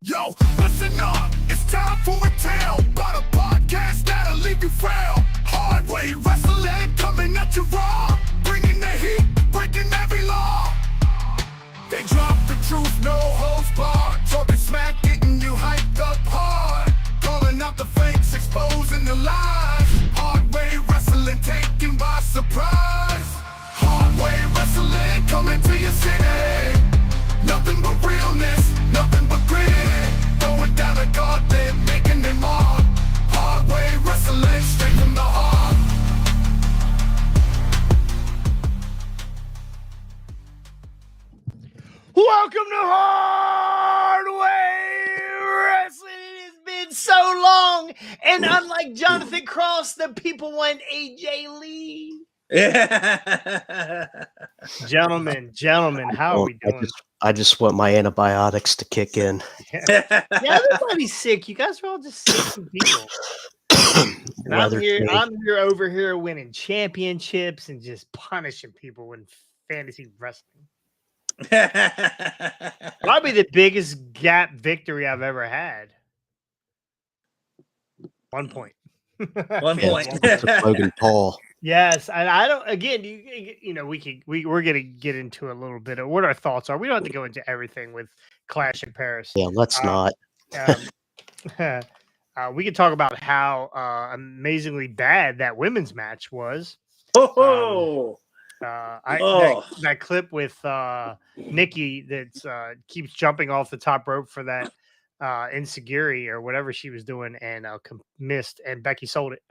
Yo, listen up, it's time for a tale about a podcast that'll leave you frail. Hard way wrestling coming at you raw, bringing the heat, breaking every law. They drop the truth, no holds barred, talking smack, getting you hyped up hard, calling out the fakes, exposing the lies. Hard way wrestling taken by surprise. Hard way wrestling coming to your city. Nothing but realness, nothing but grit. Going down a gauntlet, making it mark. Hard way wrestling, straight from the heart. Welcome to Hard Way Wrestling. It has been so long, and unlike Jonathan Cross, the people want AJ Lee. Yeah. Gentlemen, how are we doing? I just want my antibiotics to kick in. Yeah, everybody's sick. You guys are all just sick people. And I'm here over here winning championships and just punishing people in fantasy wrestling. Probably the biggest gap victory I've ever had. 1 point. 1 point. Logan Paul. Yes, and I don't. Again, you know, we're gonna get into a little bit of what our thoughts are. We don't have to go into everything with Clash in Paris. Yeah, let's not. We can talk about how amazingly bad that women's match was. That clip with Nikki that keeps jumping off the top rope for that insecurity or whatever she was doing and missed, and Becky sold it.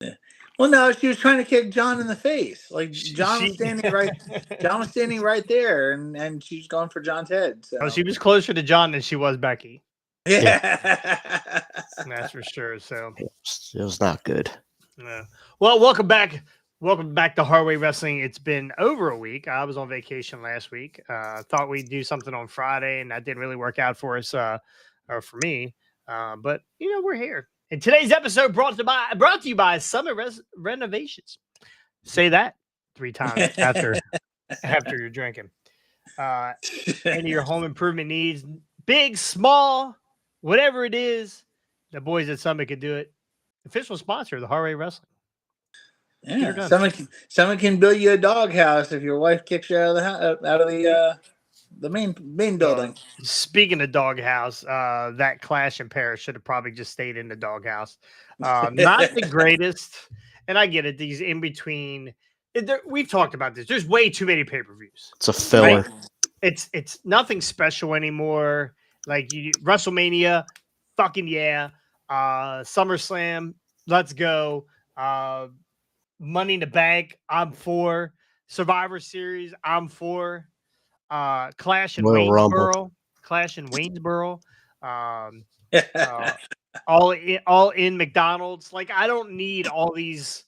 Yeah. Well, no, she was trying to kick John in the face. Like John was standing right there, and she's going for John's head. So. Oh, she was closer to John than she was Becky. Yeah, that's for sure. So it was not good. Yeah. Well, welcome back to Hard Way Wrestling. It's been over a week. I was on vacation last week. Thought we'd do something on Friday, and that didn't really work out for us, or for me. But you know, we're here. And today's episode brought to you by Summit Renovations. Say that 3 times after you're drinking. Any of your home improvement needs, big, small, whatever it is, the boys at Summit can do it. Official sponsor of the Hard Way Wrestling. Yeah, someone can build you a doghouse if your wife kicks you out of the main building. Speaking of doghouse, that Clash in Paris should have probably just stayed in the doghouse. Not the greatest, and I get it. These in between, we've talked about this. There's way too many pay-per-views. It's a filler. Right? It's nothing special anymore. Like WrestleMania, fucking yeah. SummerSlam, let's go. Money in the Bank, I'm for. Survivor Series, I'm for. Clash in Waynesboro. All in McDonald's. Like, I don't need all these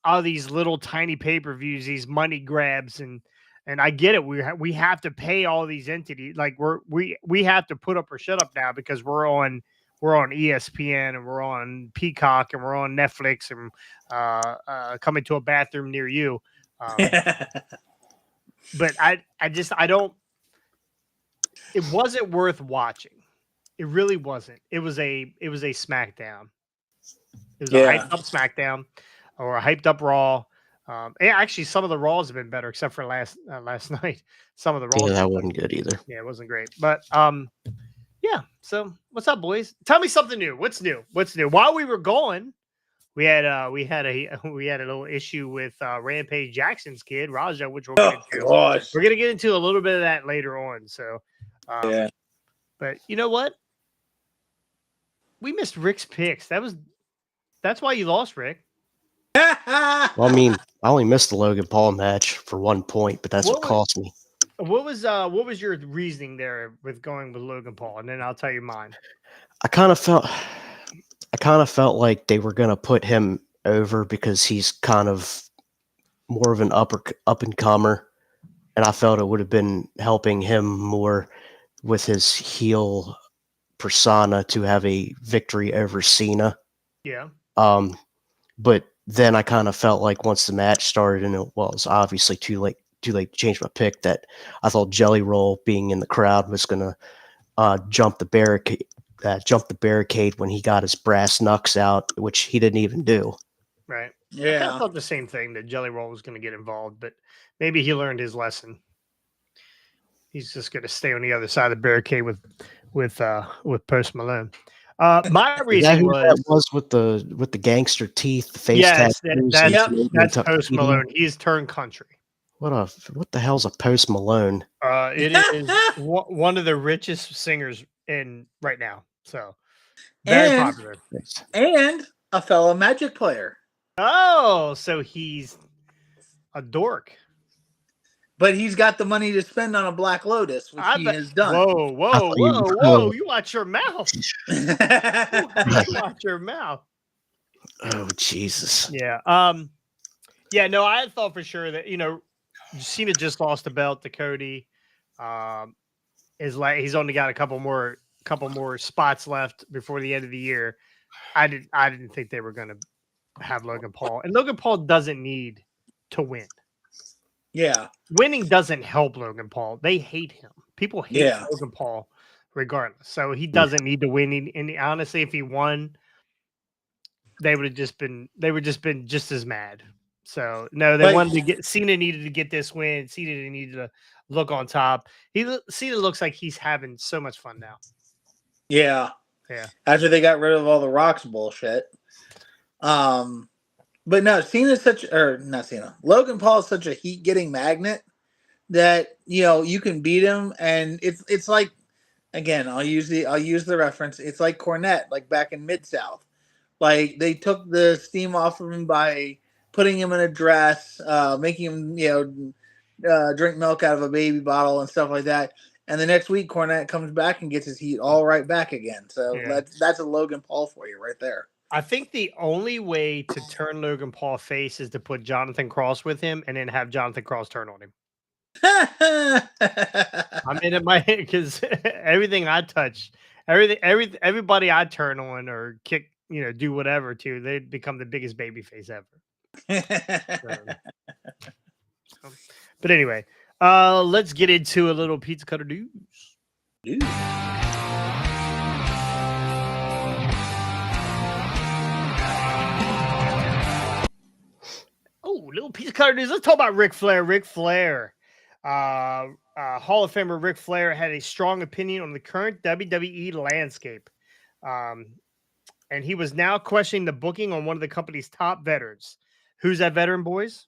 little tiny pay-per-views, these money grabs, and I get it. We have to pay all these entities. Like we have to put up or shut up now because we're on ESPN and we're on Peacock and we're on Netflix and coming to a bathroom near you. But I don't. It wasn't worth watching. It really wasn't. It was a SmackDown. It was a hyped up SmackDown or a hyped up Raw. Actually, some of the Raws have been better, except for last night. Some of the Raws. Yeah, that wasn't good either. Yeah, it wasn't great. But yeah. So what's up, boys? Tell me something new. What's new? While we were gone, we had a little issue with Rampage Jackson's kid, Raja, which we're gonna get into a little bit of that later on. So but you know what? We missed Rick's picks. That's why you lost, Rick. Well, I mean, I only missed the Logan Paul match for 1 point, but that's what cost me. What was your reasoning there with going with Logan Paul? And then I'll tell you mine. I kind of felt like they were going to put him over because he's kind of more of an up and comer, and I felt it would have been helping him more with his heel persona to have a victory over Cena. Yeah. But then I kind of felt like once the match started, and it was obviously too late to change my pick, that I thought Jelly Roll being in the crowd was going to jump the barricade when he got his brass knucks out, which he didn't even do. Right. I kind Yeah. of thought the same thing, that Jelly Roll was going to get involved, but maybe he learned his lesson. He's just going to stay on the other side of the barricade with Post Malone. My Is that reason who that was with the gangster teeth, the face yes, tattoos, that's and that's tuxedo? Post Malone. He's turned country. What the hell's a Post Malone? It is one of the richest singers in right now. So very And popular. and a fellow Magic player. Oh, so he's a dork. But he's got the money to spend on a Black Lotus, which he has done. Whoa, whoa, whoa, whoa! You watch your mouth. You watch your mouth. Oh Jesus! Yeah. Yeah. No, I thought for sure that Cena just lost the belt to Cody. He's only got a couple more spots left before the end of the year. I didn't think they were going to have Logan Paul, and Logan Paul doesn't need to win. Yeah. Winning doesn't help Logan Paul. They hate him. People hate Logan Paul regardless. So he doesn't need to win. And honestly, if he won, they would have just been just as mad. So no, they wanted to get Cena needed to get this win. Cena needed to look on top. Cena looks like he's having so much fun now. Yeah. Yeah. After they got rid of all the Rocks bullshit. But no, Logan Paul is such a heat-getting magnet that you can beat him, and it's like, again, I'll use the reference. It's like Cornette, like back in Mid-South. Like they took the steam off of him by putting him in a dress, making him drink milk out of a baby bottle and stuff like that. And the next week, Cornette comes back and gets his heat all right back again. So that's a Logan Paul for you right there. I think the only way to turn Logan Paul face is to put Jonathan Cross with him and then have Jonathan Cross turn on him. I'm in my head because everything I touch, everybody I turn on or kick, do whatever to, they become the biggest baby face ever. But anyway, let's get into a little pizza cutter news. Oh, little piece of cutter news. Let's talk about Ric Flair. Ric Flair, Hall of Famer Ric Flair had a strong opinion on the current WWE landscape. And he was now questioning the booking on one of the company's top veterans. Who's that veteran, boys?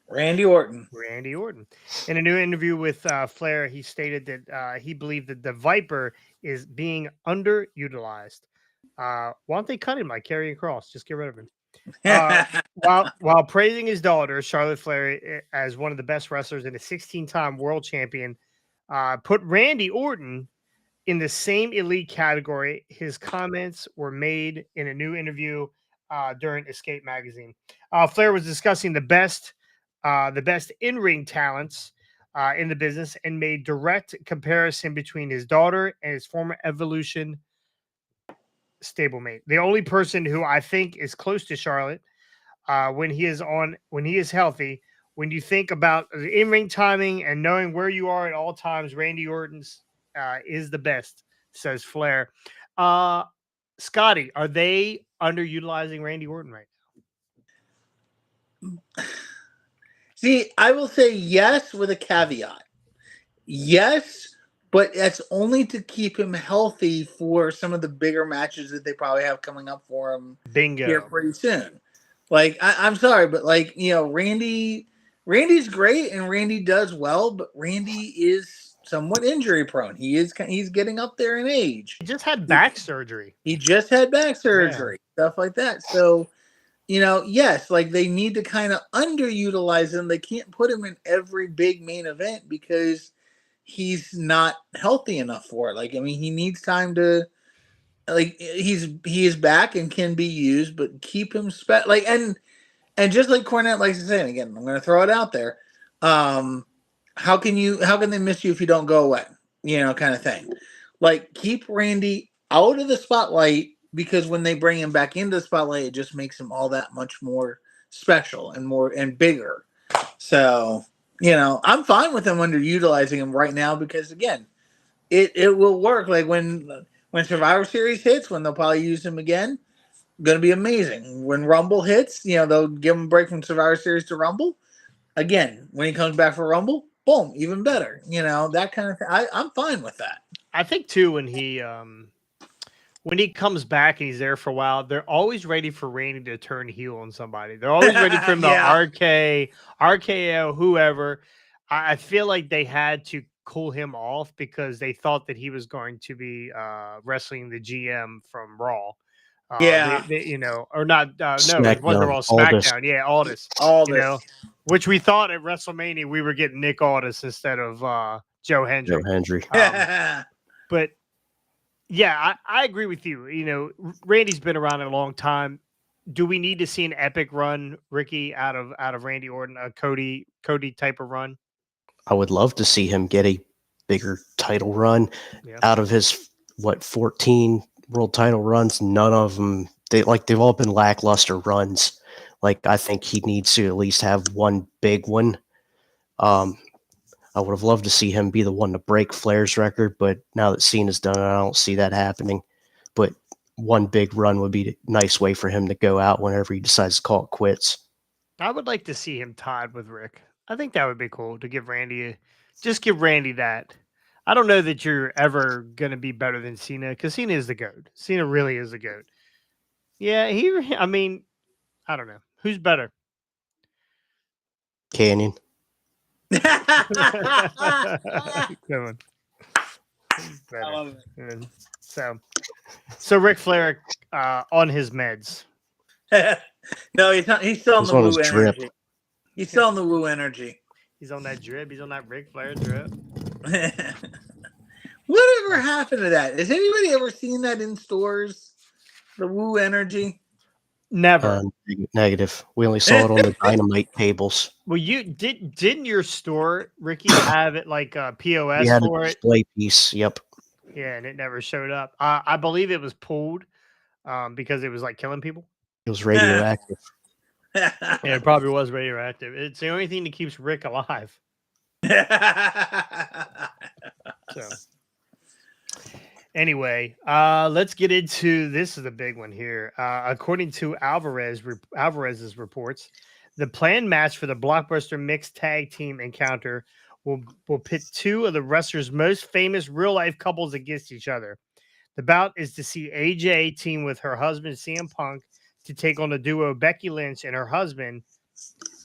Randy Orton. Randy Orton. In a new interview with Flair, he stated that he believed that the Viper is being underutilized. Why don't they cut him like Karrion Kross? Just get rid of him. While praising his daughter, Charlotte Flair, as one of the best wrestlers and a 16-time world champion, put Randy Orton in the same elite category. His comments were made in a new interview during Escape magazine. Flair was discussing the best in-ring talents in the business and made direct comparison between his daughter and his former Evolution stablemate. The only person who I think is close to Charlotte when he is healthy. When you think about the in-ring timing and knowing where you are at all times, Randy Orton's is the best, says Flair. Scotty, are they underutilizing Randy Orton right now? See, I will say yes with a caveat. Yes, but that's only to keep him healthy for some of the bigger matches that they probably have coming up for him. Bingo. Here pretty soon. Like, I'm sorry, but like, Randy's great and Randy does well, but Randy is somewhat injury prone. He's getting up there in age. He just had back surgery. Stuff like that. So, yes, like they need to kind of underutilize him. They can't put him in every big main event because he's not healthy enough for it. Like, I mean, he needs time to, like, he is back and can be used, but keep him and just like Cornette likes to say, and again, I'm going to throw it out there. How can they miss you if you don't go away? Kind of thing. Like, keep Randy out of the spotlight, because when they bring him back into the spotlight, it just makes him all that much more special and bigger. So, I'm fine with them underutilizing him right now because, again, it will work. Like when Survivor Series hits, when they'll probably use him again, going to be amazing. When Rumble hits, they'll give him a break from Survivor Series to Rumble. Again, when he comes back for Rumble, boom, even better. That kind of thing. I'm fine with that. I think too when he comes back and he's there for a while, they're always ready for Randy to turn heel on somebody. They're always ready for him to RKO, whoever. I feel like they had to cool him off because they thought that he was going to be wrestling the GM from Raw. Or not. No, it wasn't Raw. SmackDown. Yeah, Aldis. Which we thought at WrestleMania we were getting Nick Aldis instead of Joe Hendry. But yeah, I agree with you. Randy's been around a long time. Do we need to see an epic run, Ricky, out of Randy Orton, a Cody type of run? I would love to see him get a bigger title run out of his 14 world title runs. None of them they've all been lackluster runs. Like I think he needs to at least have one big one. I would have loved to see him be the one to break Flair's record, but now that Cena's done it, I don't see that happening. But one big run would be a nice way for him to go out whenever he decides to call it quits. I would like to see him tied with Rick. I think that would be cool to give Randy that. I don't know that you're ever going to be better than Cena because Cena is the GOAT. Cena really is the GOAT. Yeah, I don't know. Who's better? Canyon. Good one. I love it. So Ric Flair on his meds. No, he's not. He's still on the woo drip. energy. He's still on the woo energy. He's on that drip. He's on that Ric Flair drip. Whatever happened to that? Has anybody ever seen that in stores? The woo energy? Never. Negative. We only saw it on the Dynamite tables. Well, didn't your store, Ricky, have it like a POS we had for a display piece. Yep. Yeah, and it never showed up. I believe it was pulled because it was like killing people. It was radioactive. Yeah, it probably was radioactive. It's the only thing that keeps Rick alive. So, anyway, let's get into this. Is a big one here. According to Alvarez's reports, the planned match for the Blockbuster Mixed Tag Team Encounter will pit two of the wrestlers' most famous real-life couples against each other. The bout is to see AJ team with her husband, CM Punk, to take on the duo Becky Lynch and her husband,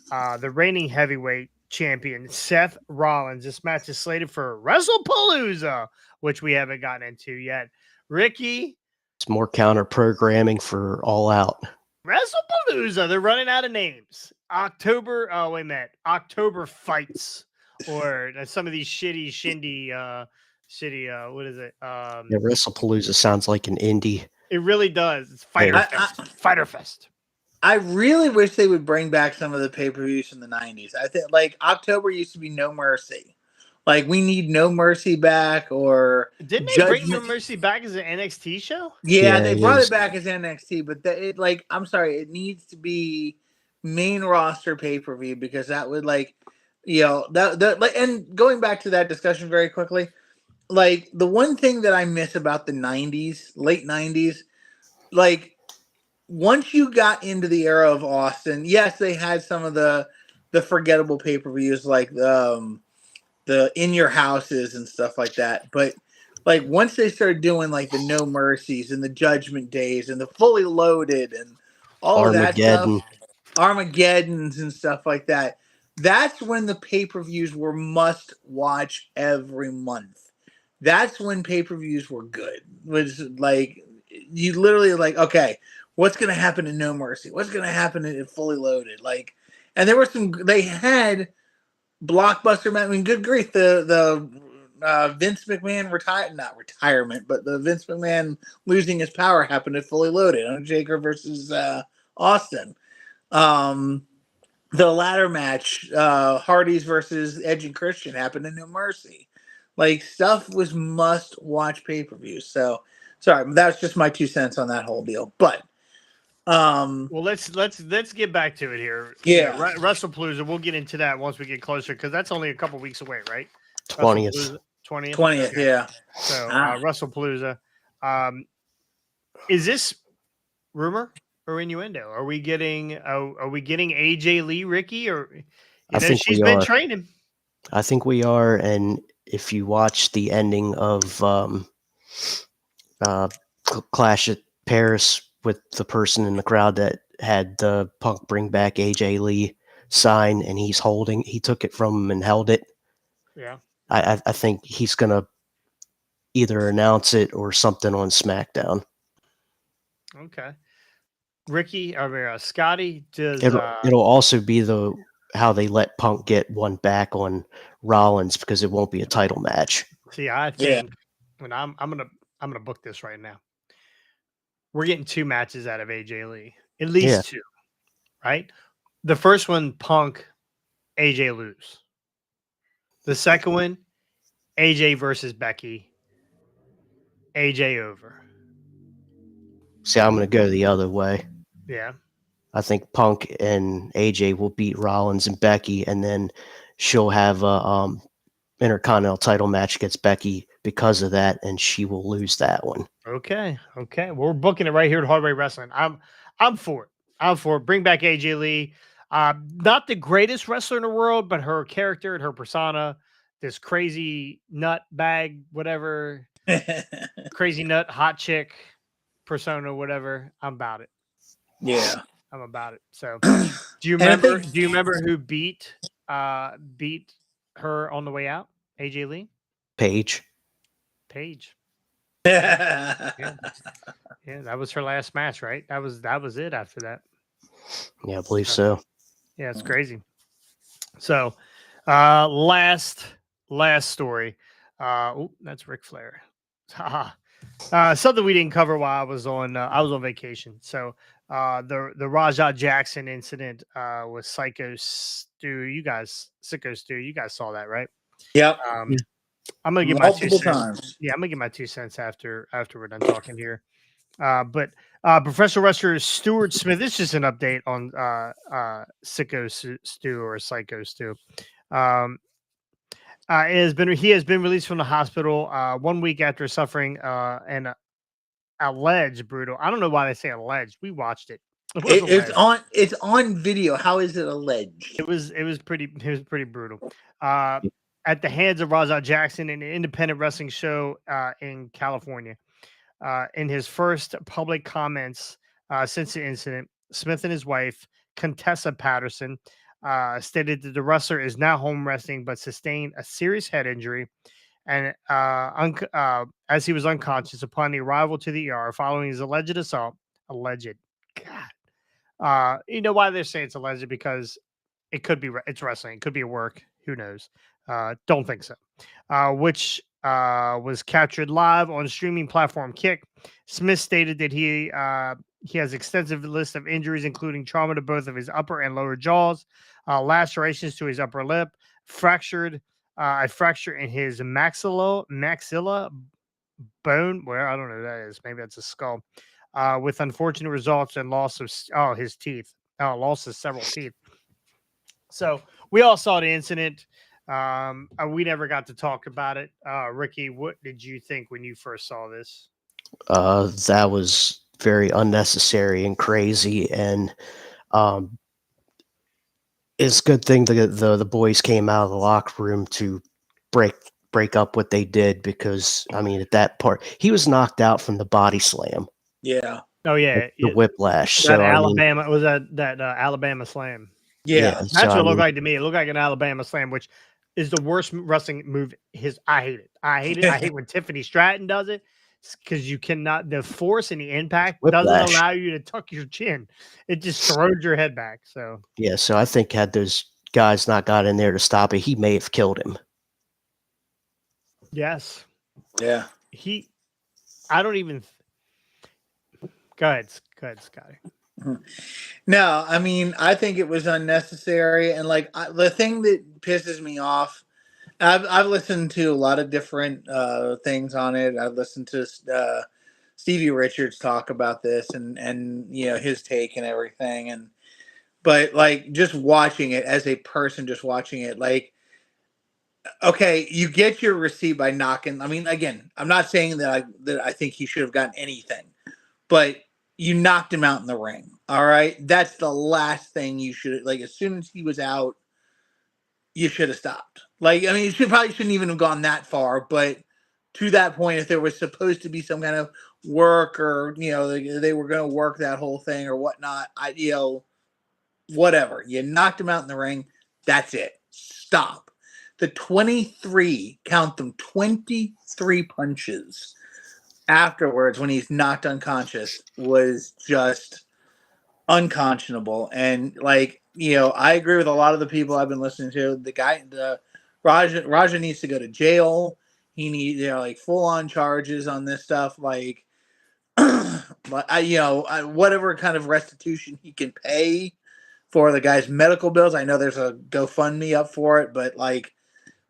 the reigning heavyweight champion, Seth Rollins. This match is slated for WrestlePalooza, which we haven't gotten into yet. Ricky? It's more counter-programming for All Out. WrestlePalooza. They're running out of names. October Fights. Or some of these shindy, what is it? WrestlePalooza sounds like an indie. It really does. It's Fighter Fest. I really wish they would bring back some of the pay-per-views from the 90s. I think October used to be No Mercy. We need No Mercy back, or didn't they bring No Mercy back as an NXT show? Yeah, they brought it back as NXT, but I'm sorry, it needs to be main roster pay-per-view because that would and going back to that discussion very quickly, the one thing that I miss about the 90s, late 90s, once you got into the era of Austin, yes, they had some of the forgettable pay-per-views like the In Your Houses and stuff like that. But once they started doing the No Mercies and the Judgment Days and the Fully Loaded and all of that stuff, Armageddons and stuff like that, that's when the pay-per-views were must watch every month. That's when pay-per-views were good. Was you literally okay, what's going to happen in No Mercy? What's going to happen in Fully Loaded? And there were they had blockbuster match. I mean, good grief, the Vince McMahon not retirement, but the Vince McMahon losing his power happened at Fully Loaded. Undertaker versus Austin. The ladder match, Hardys versus Edge and Christian, happened in No Mercy. Stuff was must watch pay-per-views. So sorry, that's just my 2 cents on that whole deal. But well, let's get back to it here. Yeah, WrestlePalooza. We'll get into that once we get closer because that's only a couple weeks away, right? 20th. 20th. 20th, Okay. yeah. So Ah. WrestlePalooza. Is this rumor or innuendo? Are we getting AJ Lee, Ricky, or I think she's we been are. training? I think we are. And if you watch the ending of Clash at Paris with the person in the crowd that had the Punk bring back AJ Lee sign, and he took it from him and held it. Yeah. I think he's gonna either announce it or something on SmackDown. Okay. Ricky, or Scotty, does It'll also be how they let Punk get one back on Rollins, because it won't be a title match. see? I think when I'm gonna book this right now. We're getting 2 matches out of AJ Lee, at least Yeah. 2, right? The first one, Punk, AJ lose. The second one, AJ versus Becky, AJ over. See, I'm gonna go the other way. Yeah. I think Punk and AJ will beat Rollins and Becky, and then she'll have a Intercontinental title match against Becky because of that, and she will lose that one. Okay. Okay. Well, we're booking it right here at Hardway Wrestling. I'm for it. I'm for it. Bring back AJ Lee. Not the greatest wrestler in the world, but her character and her persona, this crazy nut bag, whatever, crazy nut hot chick persona, whatever. I'm about it. Yeah. I'm about it. So do you remember who beat her on the way out? AJ Lee? Paige. Yeah. Yeah, that was her last match, right? That was it after that. Yeah, I believe so. Yeah, it's crazy. So last story. That's Ric Flair. Something we didn't cover while I was on vacation. So the Rajah Jackson incident with Psycho Stu. Sicko Stu, you guys saw that, right? Yep. I'm gonna give my 2 multiple cents. times. Yeah, I'm gonna give my 2 cents after we're done talking here. But professional wrestler Stuart Smith. This is just an update on Sicko Stu or Psycho Stu. He has been released from the hospital 1 week after suffering an alleged brutal. I don't know why they say alleged. We watched it. It's on video. How is it alleged? It was pretty brutal. At the hands of Rajah Jackson, an independent wrestling show in California. In his first public comments since the incident, Smith and his wife, Contessa Patterson, stated that the wrestler is now home resting but sustained a serious head injury, and as he was unconscious upon the arrival to the ER following his alleged assault. Alleged, God. You know why they're saying it's alleged? Because it could be it's wrestling. It could be a work. Who knows? Don't think so. Which was captured live on streaming platform Kick. Smith stated that he has extensive list of injuries, including trauma to both of his upper and lower jaws, lacerations to his upper lip, a fracture in his maxilla bone. Where I don't know who that is. Maybe that's a skull. With unfortunate results and loss of his teeth. Loss of several teeth. So we all saw the incident. We never got to talk about it. Ricky, what did you think when you first saw this? That was very unnecessary and crazy, and it's a good thing the boys came out of the locker room to break up what they did, because I mean, at that part he was knocked out from the body slam. Yeah. Oh yeah, the whiplash. That So Alabama was that Alabama slam. Yeah. That's so, what it looked like to me. It looked like an Alabama slam, which is the worst wrestling move. I hate it. I hate when Tiffany Stratton does it, because you cannot. The force and the impact doesn't whiplash. allow you to tuck your chin. It just throws your head back. So Yeah, so I think had those guys not got in there to stop it, he may have killed him. yes, Yeah. I don't even. Go ahead, Scotty. No, I mean, I think it was unnecessary, and like the thing that pisses me off, I've listened to a lot of different things on it. I've listened to Stevie Richards talk about this, and you know, his take and everything, but like just watching it as a person, just watching it, like Okay, you get your receipt by knocking. I mean, again, I'm not saying that I think he should have gotten anything, but you knocked him out in the ring. All right, that's the last thing you should like. As soon as he was out, you should have stopped. Like, I mean, you probably shouldn't even have gone that far, but to that point, if there was supposed to be some kind of work or they were going to work that whole thing or whatnot, whatever. You knocked him out in the ring. That's it. Stop. The 23, count them, 23 punches afterwards when he's knocked unconscious was just unconscionable. And I agree with a lot of the people I've been listening to. The Raja needs to go to jail. He needs, full on charges on this stuff. Like, whatever kind of restitution he can pay for the guy's medical bills. I know there's a GoFundMe up for it, but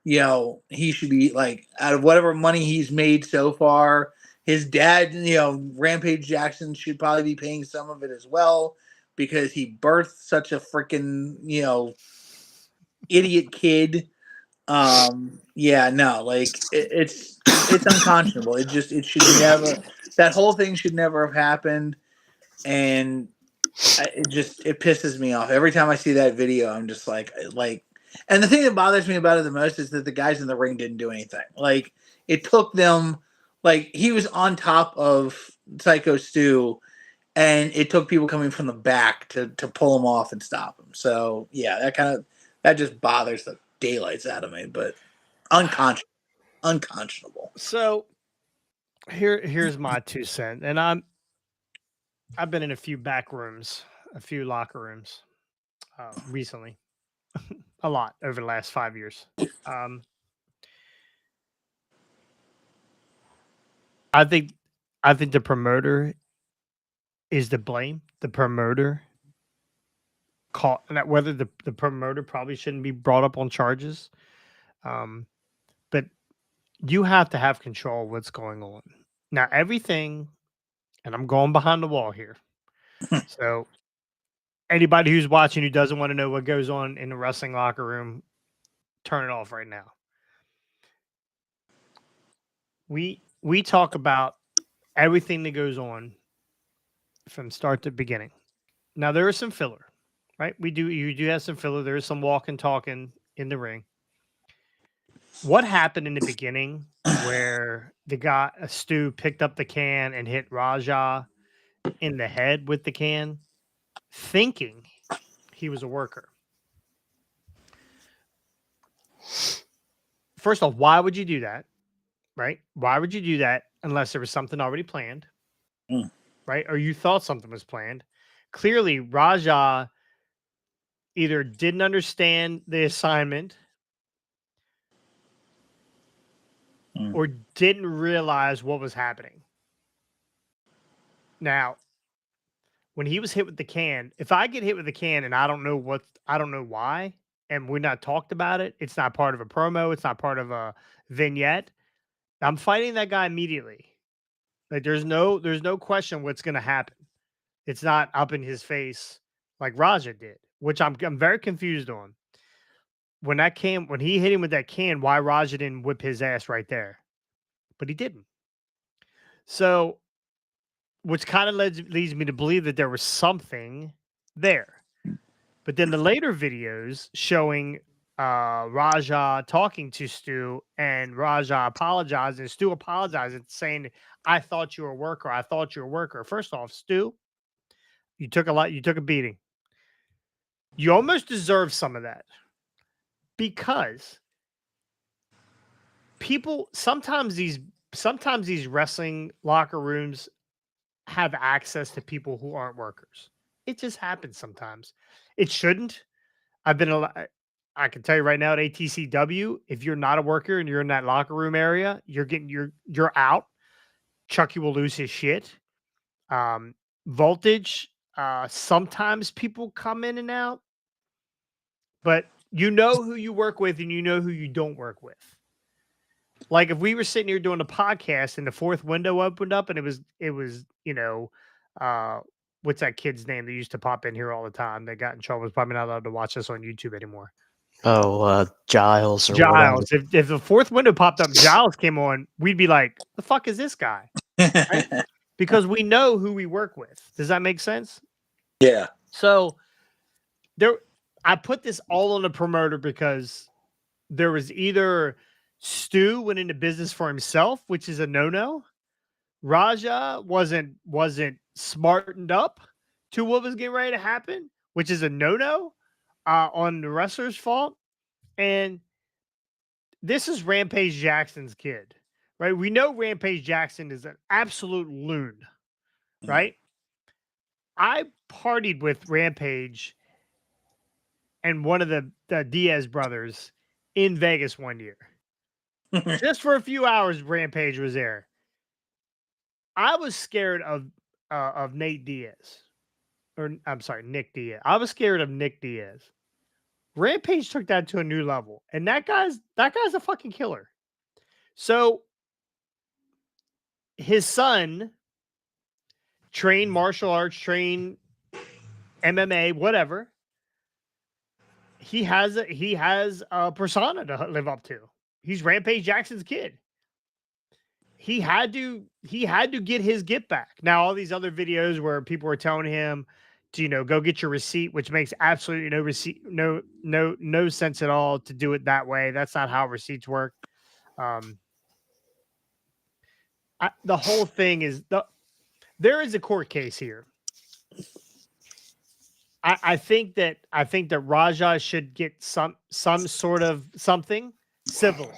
he should be out of whatever money he's made so far. His dad, Rampage Jackson, should probably be paying some of it as well because he birthed such a freaking, idiot kid. It's unconscionable. It should never, that whole thing should never have happened. And it pisses me off every time I see that video. I'm just like, and the thing that bothers me about it the most is that the guys in the ring didn't do anything. Like, it took them, he was on top of Psycho Stu, and it took people coming from the back to pull him off and stop him. So yeah, that just bothers the daylights out of me. But unconscionable. So here's my 2 cents, and I've been in a few back rooms, a few locker rooms recently, a lot over the last 5 years. I think the promoter is to blame. The promoter whether the promoter probably shouldn't be brought up on charges, but you have to have control of what's going on. Now, everything, and I'm going behind the wall here. So anybody who's watching who doesn't want to know what goes on in the wrestling locker room, turn it off right now. We talk about everything that goes on from start to beginning. Now, there is some filler, right? You do have some filler. There is some walking, talking in the ring. What happened in the beginning where Stu picked up the can and hit Raja in the head with the can, thinking he was a worker? First off, why would you do that? Right? Why would you do that unless there was something already planned? Right? Or you thought something was planned. Clearly, Raja either didn't understand the assignment or didn't realize what was happening. Now, when he was hit with the can, if I get hit with the can and I don't know why, and we're not talked about it, it's not part of a promo, it's not part of a vignette, I'm fighting that guy immediately. Like, there's no question what's going to happen. It's not up in his face like Raja did, which I'm very confused on. When he hit him with that can, why Raja didn't whip his ass right there? But he didn't. So, which kind of leads me to believe that there was something there. But then the later videos showing Raja talking to Stu and Raja apologizing, Stu apologizing, saying, "I thought you were a worker. I thought you were a worker." First off, Stu, you took a beating. You almost deserve some of that because sometimes these wrestling locker rooms have access to people who aren't workers. It just happens sometimes. It shouldn't. I can tell you right now at ATCW, if you're not a worker and you're in that locker room area, you're out. Chucky will lose his shit. Voltage, sometimes people come in and out, but you know who you work with and you know who you don't work with. Like, if we were sitting here doing a podcast and the fourth window opened up and it was what's that kid's name that used to pop in here all the time that got in trouble, was probably not allowed to watch us on YouTube anymore. Giles or whatever. Giles. If the fourth window popped up, Giles came on, we'd be like, the fuck is this guy? Right? Because we know who we work with. Does that make sense? Yeah. So I put this all on the promoter because there was either Stu went into business for himself, which is a no-no. Raja wasn't smartened up to what was getting ready to happen, which is a no-no on the wrestler's fault. And this is Rampage Jackson's kid, right? We know Rampage Jackson is an absolute loon, right? I partied with Rampage and one of the Diaz brothers in Vegas one year. Just for a few hours, Rampage was there. I was scared of Nate Diaz. Or I'm sorry, Nick Diaz. I was scared of Nick Diaz. Rampage took that to a new level. And that guy's a fucking killer. So his son trained martial arts, trained MMA, whatever. He has a persona to live up to. He's Rampage Jackson's kid. He had to get his get back. Now, all these other videos where people were telling him to, go get your receipt, which makes absolutely no sense at all to do it that way. That's not how receipts work. The whole thing is there is a court case here. I think that Raja should get some sort of something civilly.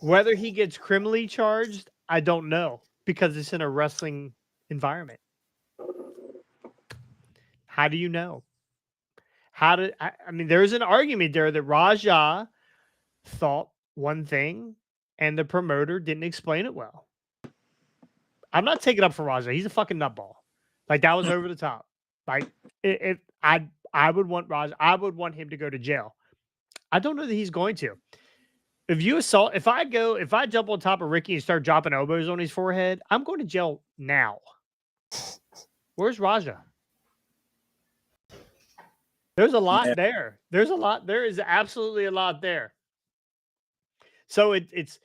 Whether he gets criminally charged, I don't know, because it's in a wrestling environment. How do you know? I mean, there's an argument there that Raja thought one thing and the promoter didn't explain it well. I'm not taking up for Raja. He's a fucking nutball. Like, that was over the top. Like, if I would want Raja, I would want him to go to jail. I don't know that he's going to. If I jump on top of Ricky and start dropping elbows on his forehead, I'm going to jail now. Where's Raja? There's a lot there. There's a lot. There is absolutely a lot there. So it's,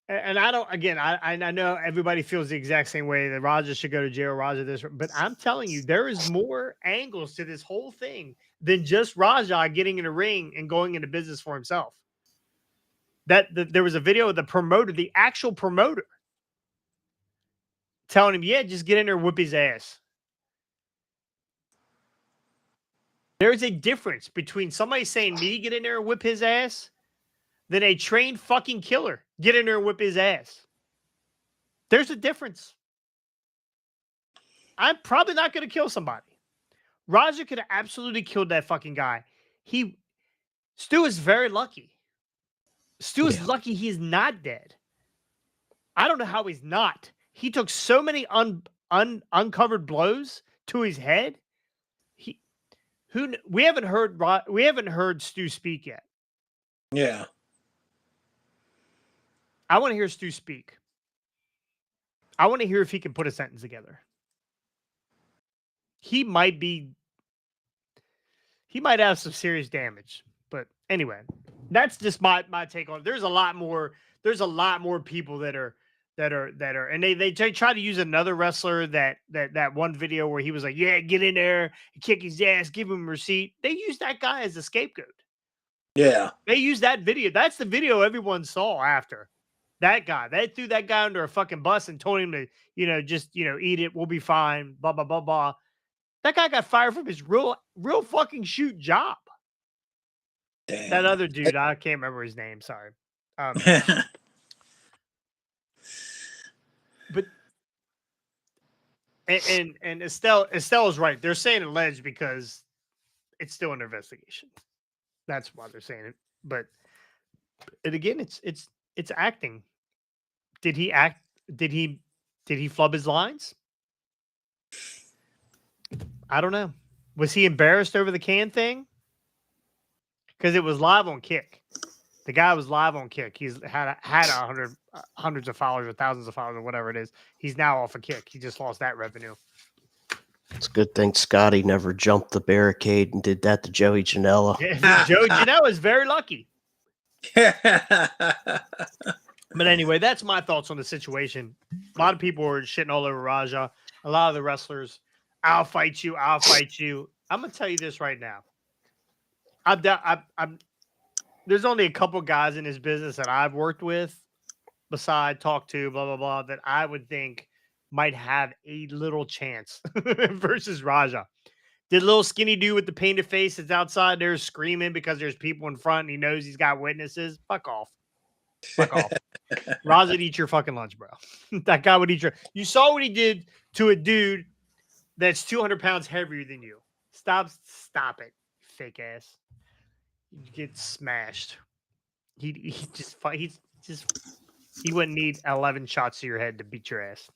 and I don't, again, I know everybody feels the exact same way that Raja should go to jail, Raja this, but I'm telling you, there is more angles to this whole thing than just Raja getting in a ring and going into business for himself. There was a video of the promoter, the actual promoter, telling him, yeah, just get in there and whip his ass. There's a difference between somebody saying me get in there and whip his ass than a trained fucking killer get in there and whip his ass. There's a difference. I'm probably not going to kill somebody. Raja could have absolutely killed that fucking guy. Stu is very lucky. Stu is lucky he's not dead. I don't know how he's not. He took so many uncovered blows to his head. We haven't heard Stu speak yet. Yeah. I want to hear Stu speak. I want to hear if he can put a sentence together. He might have some serious damage. But anyway, that's just my take on it. There's a lot more people that are and they try to use another wrestler that one video where he was like, yeah, get in there, kick his ass, give him a receipt. They use that guy as a scapegoat. Yeah. They use that video. That's the video everyone saw after. That guy. They threw that guy under a fucking bus and told him to, just eat it. We'll be fine. Blah, blah, blah, blah. That guy got fired from his real fucking shoot job. Damn. That other dude, I can't remember his name. Sorry. But and Estelle is right. They're saying alleged because it's still an investigation. That's why they're saying it. But and again, it's acting. Did he act? Did he flub his lines? I don't know. Was he embarrassed over the can thing? Because it was live on Kick. The guy was live on Kick. He's had hundreds of followers or thousands of followers or whatever it is. He's now off of Kick. He just lost that revenue. It's a good thing Scotty never jumped the barricade and did that to Joey Janela. Yeah, Joe Janelle is very lucky. But anyway, that's my thoughts on the situation. A lot of people were shitting all over Raja. A lot of the wrestlers, I'll fight you. I'll fight you. I'm gonna tell you this right now. There's only a couple guys in this business that I've worked with, talked to, blah blah blah, that I would think might have a little chance versus Raja. The little skinny dude with the painted face that's outside there screaming because there's people in front and he knows he's got witnesses. Fuck off. Fuck off. Raja would eat your fucking lunch, bro. That guy would eat your. You saw what he did to a dude that's 200 pounds heavier than you. Stop it, fake ass. You get smashed. He wouldn't need 11 shots to your head to beat your ass.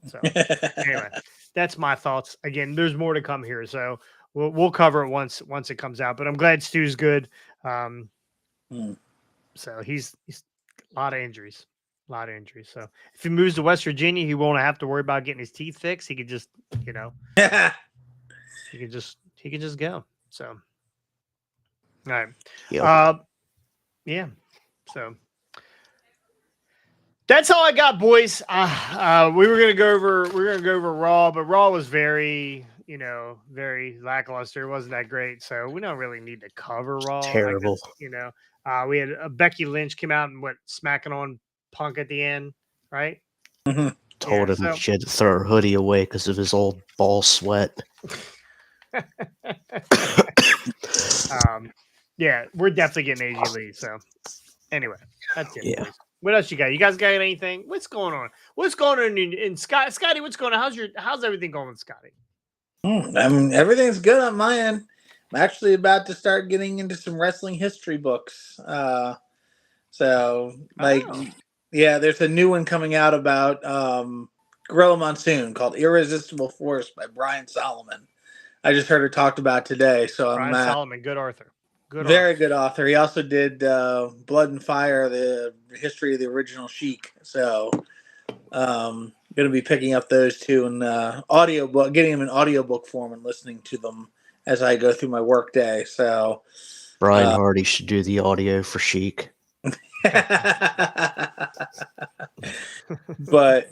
So anyway, that's my thoughts. Again, there's more to come here, so we'll cover it once it comes out. But I'm glad Stu's good. So he's a lot of injuries. So if he moves to West Virginia, he won't have to worry about getting his teeth fixed. He could just, he could just go. So, all right. Yep. Yeah. So that's all I got, boys. We were gonna go over Raw, but Raw was very lackluster. It wasn't that great, so we don't really need to cover Raw. Terrible. We had Becky Lynch came out and smacking on Punk at the end, right? Mm-hmm. Told him she had to throw her hoodie away because of his old ball sweat. Yeah, we're definitely getting AJ Lee. So anyway, that's it. Yeah. Boys. What else you got? You guys got anything? What's going on? What's going on in Scotty? What's going on? How's everything going with Scotty? Everything's good on my end. I'm actually about to start getting into some wrestling history books. Yeah, there's a new one coming out about Gorilla Monsoon called Irresistible Force by Brian Solomon. I just heard her talked about today. So Brian Solomon, good author. Good author. He also did Blood and Fire, the history of the original Sheik. So going to be picking up those two in audiobook, getting them in audiobook form and listening to them as I go through my work day. So Brian Hardy should do the audio for Sheik. But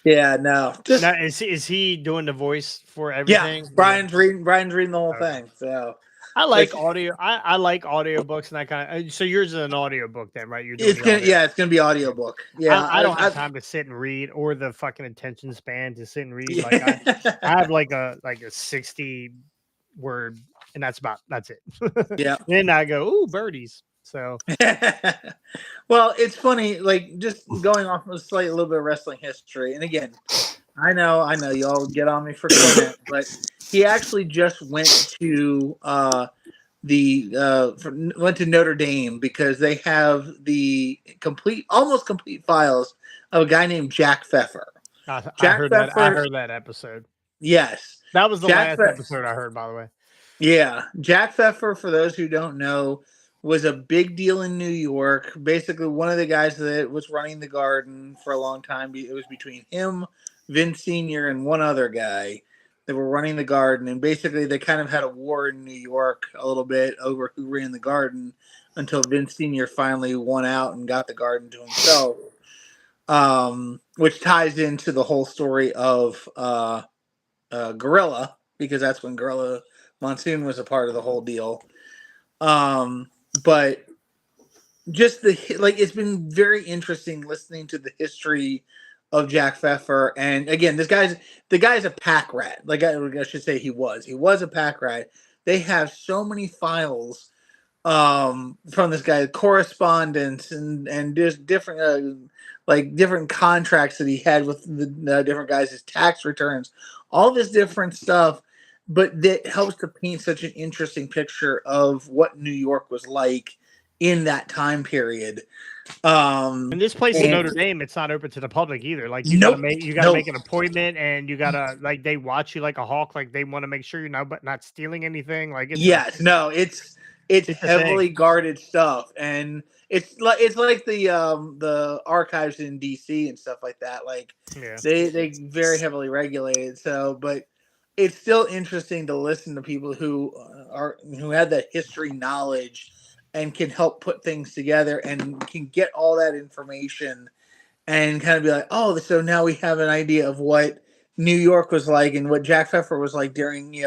yeah, no. Just now, is he doing the voice for everything? Yeah, Brian's reading the whole thing. So I like audio. I like audiobooks and that kind of. So yours is an audiobook then, right? It's gonna be audiobook. Yeah, I don't have time to sit and read or the fucking attention span to sit and read. Like I have like a 60 word, and that's it. Yeah. Then I go, ooh, birdies. So, well, it's funny. Like just going off of a little bit of wrestling history, and again, I know you all get on me for comment, but he actually just went to went to Notre Dame because they have the almost complete files of a guy named Jack Pfeffer. I heard that episode. Yes, that was the last episode I heard. By the way, yeah, Jack Pfeffer. For those who don't know, was a big deal in New York. Basically, one of the guys that was running the Garden for a long time. It was between him, Vince Sr., and one other guy that were running the Garden. And basically, they kind of had a war in New York a little bit over who ran the Garden until Vince Sr. finally won out and got the Garden to himself, which ties into the whole story of Gorilla, because that's when Gorilla Monsoon was a part of the whole deal. But just it's been very interesting listening to the history of Jack Pfeffer. And again, the guy's a pack rat. Like I should say he was a pack rat. They have so many files from this guy, correspondence and just different different contracts that he had with the different guys, his tax returns, all this different stuff. But that helps to paint such an interesting picture of what New York was like in that time period. And this place in Notre Dame, it's not open to the public either. Like you gotta make an appointment, and you gotta they watch you like a hawk. Like they want to make sure you're not stealing anything. Like it's heavily guarded stuff, and it's like the archives in DC and stuff like that. Like they very heavily regulated. So, but it's still interesting to listen to people who have that history knowledge and can help put things together and can get all that information and kind of be like, oh, so now we have an idea of what New York was like and what Jack Pfeffer was like during,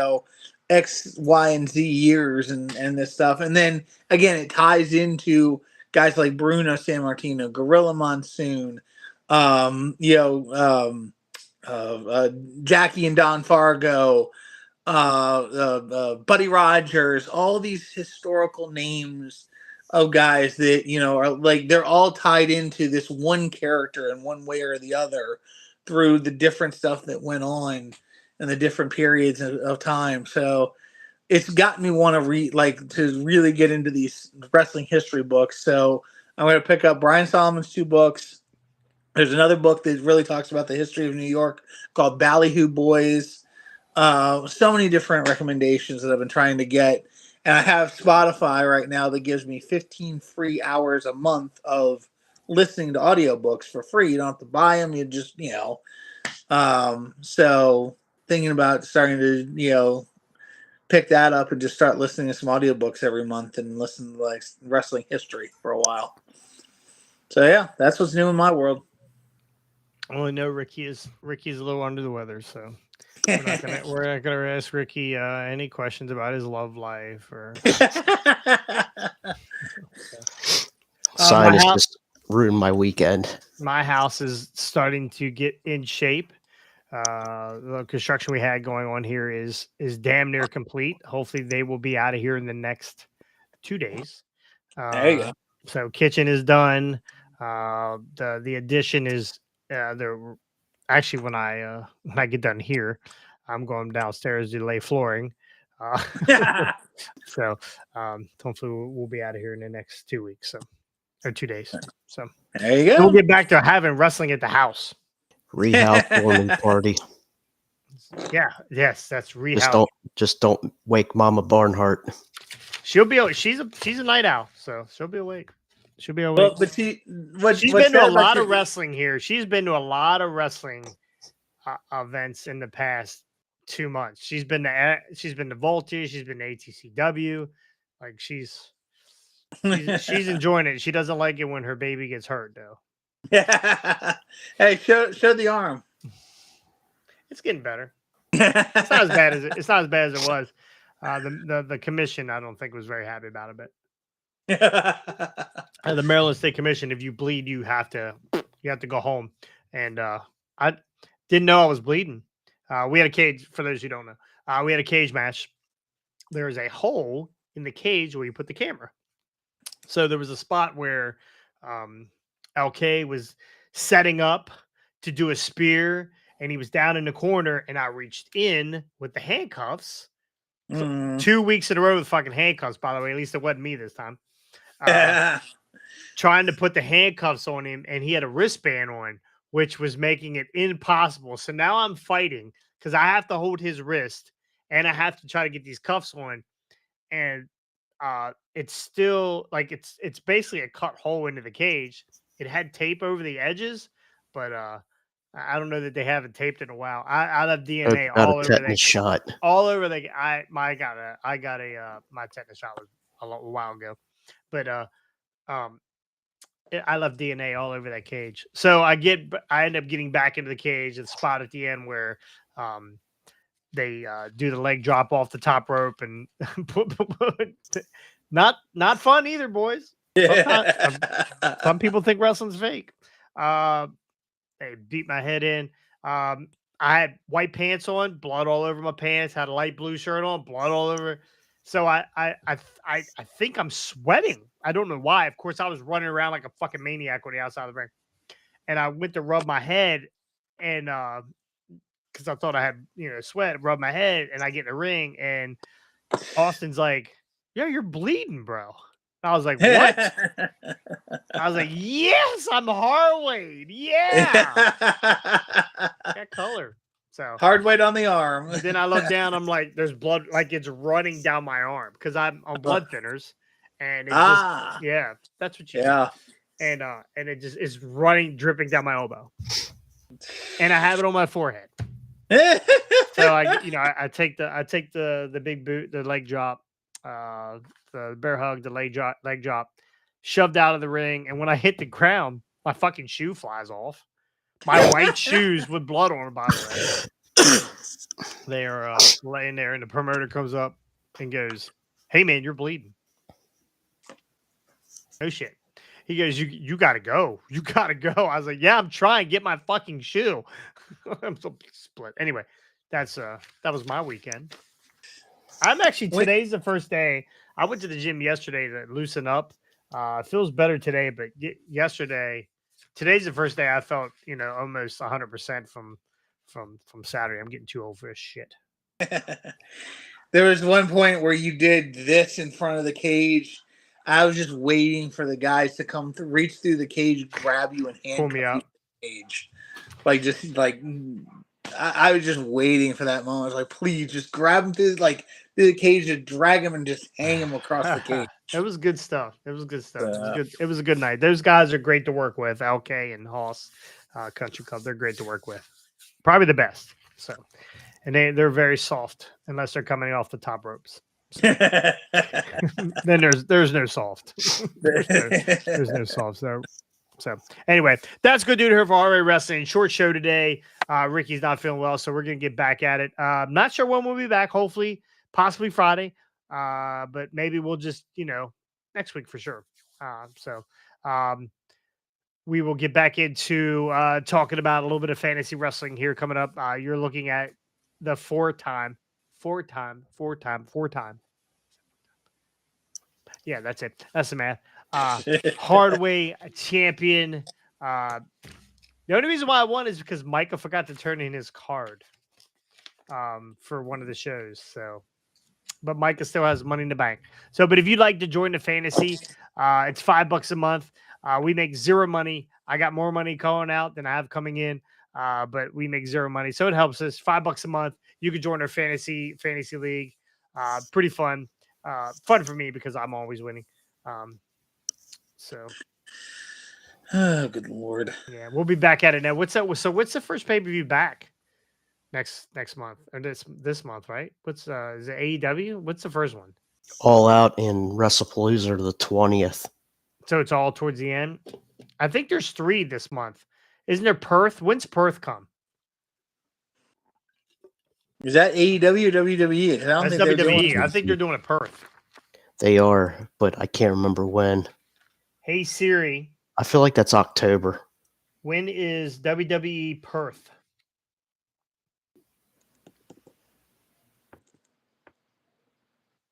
X, Y, and Z years and this stuff. And then again, it ties into guys like Bruno Sammartino, Gorilla Monsoon, um, you know, um, Jackie and Don Fargo, Buddy Rogers, all these historical names of guys that are like they're all tied into this one character in one way or the other through the different stuff that went on in the different periods of time. So it's got me want to read to really get into these wrestling history books. So I'm going to pick up Brian Solomon's 2 books. There's another book that really talks about the history of New York called Ballyhoo Boys. So many different recommendations that I've been trying to get. And I have Spotify right now that gives me 15 free hours a month of listening to audiobooks for free. You don't have to buy them. You just, so thinking about starting to, pick that up and just start listening to some audiobooks every month and listen to like wrestling history for a while. So yeah, that's what's new in my world. I only know Ricky's a little under the weather, so we're not gonna ask Ricky any questions about his love life or Sinus just ruined my weekend. My house is starting to get in shape. The construction we had going on here is damn near complete. Hopefully they will be out of here in the next 2 days. There you go. So kitchen is done. The addition is there. Actually, when I get done here, I'm going downstairs to lay flooring. So hopefully we'll be out of here in the next 2 weeks, or 2 days. So there you go. We'll get back to having wrestling at the house. Rehousewarming party. Yeah, yes, that's rehouse. Just don't wake Mama Barnhart. She'll be. She's a night owl, so she'll be awake. She's been to a lot of wrestling here. She's been to a lot of wrestling events in the past 2 months. She's been to Voltage. She's been to ATCW. Like she's enjoying it. She doesn't like it when her baby gets hurt, though. Hey, show the arm. It's getting better. It's not as bad as it was. The commission, I don't think, was very happy about it, but the Maryland State Commission, if you bleed, you have to go home. And I didn't know I was bleeding. We had a cage. For those who don't know, we had a cage match. There is a hole in the cage where you put the camera. So there was a spot where LK was setting up to do a spear, and he was down in the corner, and I reached in with the handcuffs. So 2 weeks in a row with fucking handcuffs, by the way. At least it wasn't me this time. Trying to put the handcuffs on him, and he had a wristband on, which was making it impossible. So now I'm fighting because I have to hold his wrist, and I have to try to get these cuffs on, and it's still like it's basically a cut hole into the cage. It had tape over the edges, but I don't know that they haven't taped in a while. I have DNA all over that shot. All over the my tetanus shot was a while ago, but I left DNA all over that cage. So I end up getting back into the cage at the spot at the end where they do the leg drop off the top rope, and not fun either, boys. Some people think wrestling's fake. They beat my head in. I had white pants on, blood all over my pants. Had a light blue shirt on, blood all over. So I think I'm sweating. I don't know why. Of course, I was running around like a fucking maniac on the outside of the ring. And I went to rub my head, and because I thought I had sweat, rub my head, and I get in the ring, and Austin's like, "Yo, you're bleeding, bro." I was like, "What?" I was like, "Yes, I'm Harwade. Yeah, that color." So hard weight on the arm. Then I look down. I'm like, "There's blood, like it's running down my arm because I'm on blood thinners." And it's that's what you do. And it just is dripping down my elbow, and I have it on my forehead. So I take the big boot, the leg drop, the bear hug, the leg drop, shoved out of the ring, and when I hit the ground, my fucking shoe flies off. My white shoes with blood on them, by the way. They are laying there, and the promoter comes up and goes, "Hey man, you're bleeding." No shit. He goes, "You gotta go. You gotta go." I was like, "Yeah, I'm trying to get my fucking shoe." I'm so split. Anyway, that was my weekend. Today's the first day. I went to the gym yesterday to loosen up. It feels better today, but today's the first day I felt, almost 100% from Saturday. I'm getting too old for this shit. There was one point where you did this in front of the cage. I was just waiting for the guys to come to reach through the cage, grab you, and Pull me handcuff you out. to the cage. I was just waiting for that moment. I was like, please, just grab him through the cage, just drag him, and just hang him across the cage. It was good stuff. It was good stuff. It was good. It was a good night. Those guys are great to work with. LK and Hoss Country Club. They're great to work with. Probably the best. So, and they're very soft unless they're coming off the top ropes. So. Then there's no soft. there's no soft. So anyway, that's good, dude. Here for RA Wrestling. Short show today. Ricky's not feeling well, so we're gonna get back at it. Not sure when we'll be back. Hopefully, possibly Friday. But maybe we'll just next week for sure. We will get back into talking about a little bit of fantasy wrestling here coming up. You're looking at the four-time. Yeah, that's it. That's the math. Hardway champion. The only reason why I won is because Micah forgot to turn in his card for one of the shows. So, but Micah still has money in the bank. So, but if you'd like to join the fantasy, it's $5 a month. We make zero money. I got more money going out than I have coming in, but we make zero money. So it helps us. $5 a month. You could join our fantasy league. Pretty fun. Fun for me because I'm always winning. Oh, good Lord. Yeah, we'll be back at it now. What's that? So what's the first pay-per-view back next month or this month, right? What's is it AEW? What's the first one? All Out in WrestlePalooza the 20th. So it's all towards the end. I think there's 3 this month. Isn't there Perth? When's Perth come? Is that AEW or WWE? That's WWE. I think they're doing a Perth. They are, but I can't remember when. Hey Siri. I feel like that's October. When is WWE Perth?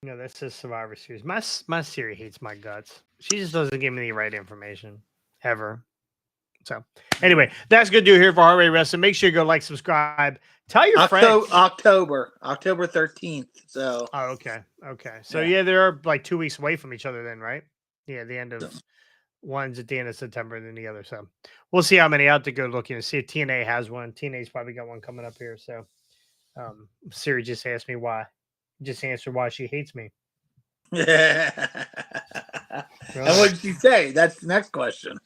No, that says Survivor Series. My Siri hates my guts. She just doesn't give me the right information ever. So anyway, that's good to do here for Hardway Wrestling. Make sure you go like, subscribe, tell your friends. October 13th. So okay. So yeah, they're like 2 weeks away from each other then, right? Yeah, the end of one's at the end of September and then the other. So we'll see how many out to go looking and see if TNA has one. TNA's probably got one coming up here. So Siri just asked me why. Just answer why she hates me. Yeah. Really? And what did she say? That's the next question.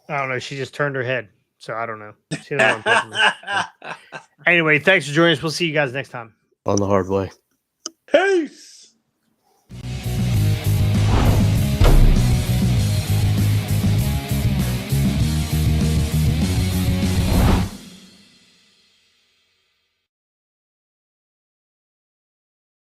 I don't know. She just turned her head. So I don't know. She doesn't want to. Anyway, thanks for joining us. We'll see you guys next time. On the Hard Way. Peace.